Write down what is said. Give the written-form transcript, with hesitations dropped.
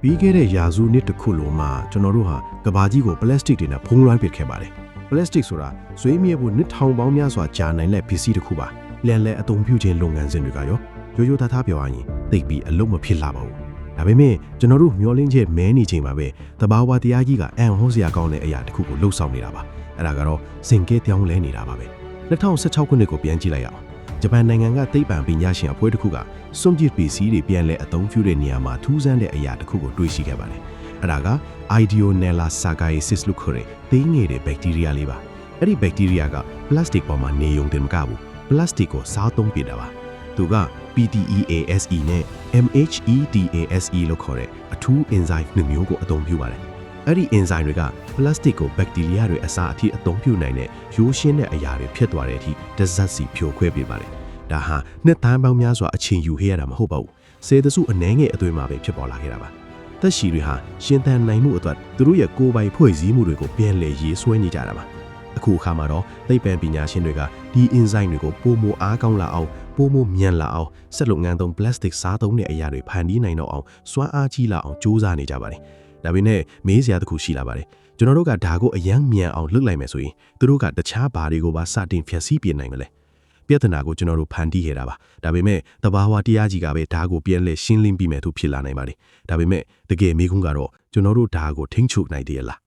ပြီးခဲ့တဲ့ရာစုနှစ်တစ်ခုလုံးမှာကျွန်တော်တို့ဟာကဘာကြီးကိုပလတ်စတစ်တွေနဲ့ဖုံးလွှမ်းပစ်ခဲ့ပါတယ်ပလတ်စတစ်ဆိုတာဆွေးမြေ့ဖို့နှစ်ထောင်ပေါင်းများစွာကြာနိုင်တဲ့ပစ္စည်းတစ်ခုပါလန်လဲအသုံးပြုခြင်းလုပ်ငန်းစဉ်တွေကရောရိုးရိုးသားသားပြောရရင်သိပ်ပြီးအလုံးမဖြစ်လာပါဘူးဒါပေမဲ့ကျွန်တော်တို့မျောလင်းချက်မဲနေချိန်မှာပဲတဘာဝတရားကြီးကအံ့ဟောစရာကောင်းတဲ့အရာတစ်ခုကိုလှုပ်ဆောင်နေတာပါအဲ့ဒါကတော့စင်ကဲပြောင်းလဲနေတာပါပဲ2016ခုနှစ်ကိုပြန်ကြည့်လိုက်ရအောင်ဂျပန်နိုင်ငံကသိပ္ပံပညာရှင်အဖွဲ့တစ်ခုကစွန့်ပစ်ပစ္စည်းတွေပြန်လဲအသုံးပြုတဲ့နေရာမှာထူးဆန်းတဲ့အရာတစ်ခုကိုတွေ့ရှိခဲ့ပါတယ်အဲ့ဒါက Ideonella sagaensis လို့ခေါ်တဲ့သေးငယ်တဲ့ဘက်တီးရီးယားလေးပါအဲ့ဒီဘက်တီးရီးယားကပလတ်စတစ်ပေါ်မှာနေုံတင်မကဘူးပလတ်စတစ်ကိုစားသုံးပြတာပါသူက PTEASE နဲ့ MHEDASE လို့ခေါ်တဲ့အထူး enzyme နှစ်မျိုးကိုအသုံးပြုပါတယ်အဲ့ဒီ enzyme တွေကပလတ်စတစ်ကိုဘက်တီးရီးယားတွေအစားအထိအသုံးပြုနိုင်တဲ့ရိုးရှင်းတဲ့အရာတွေဖြစ်သွားတဲ့အထိတစက်စီဖြိုခွဲပေးပါတယ်ဒါဟာနှစ်သားပေါင်းများစွာအချိန်ယူခဲ့ရတာမဟုတ်ပါဘူးဆယ်တစုအနည်းငယ်အသွင်မှာပဲဖြစ်ပေါ်လာခဲ့တာပါသက်ရှိတွေဟာရှင်သန်နိုင်မှုအတွက်သူတို့ရဲ့ကိုယ်ပိုင်ဖွဲ့စည်းမှုတွေကိုပြန်လည်ရေးဆွဲနေကြတာပါအခုအခါမှာတော့သိပ္ပံပညာရှင်တွေကဒီ enzyme တွေကိုပိုမိုအားကောင်းလာအောင်ပိုမိုမြန်လာအောင်ဆက်လုပ်ငန်းသုံး plastic စားသုံးတဲ့အရာတွေဖန်တီးနိုင်တော့အောင်စွမ်းအားကြီးလာအောင်ကြိုးစားနေကြပါတယ်ဒါပေမဲ့မေးစရာတစ်ခုရှိလာပါတယ်ကျွန်တော်တို့ကဒါကိုအယမ်းမြန်အောင်လုပ်လိုက်မယ်ဆိုရင်သူတို့ကတခြားဘာတွေကိုပါစတင်ဖျက်ဆီးပြနိုင်မလဲပြဿနာကိုကျွန်တော်တို့ဖန်တီးခဲ့တာပါဒါပေမဲ့တဘာဝတရားကြီးကပဲဒါကိုပြန်လဲရှင်းလင်းပြီးမယ်သူဖြစ်လာနိုင်ပါတယ်ဒါပေမဲ့တကယ်မေးခွန်းကတော့ကျွန်တော်တို့ဒါကိုထိန်းချုပ်နိုင်သေးရလား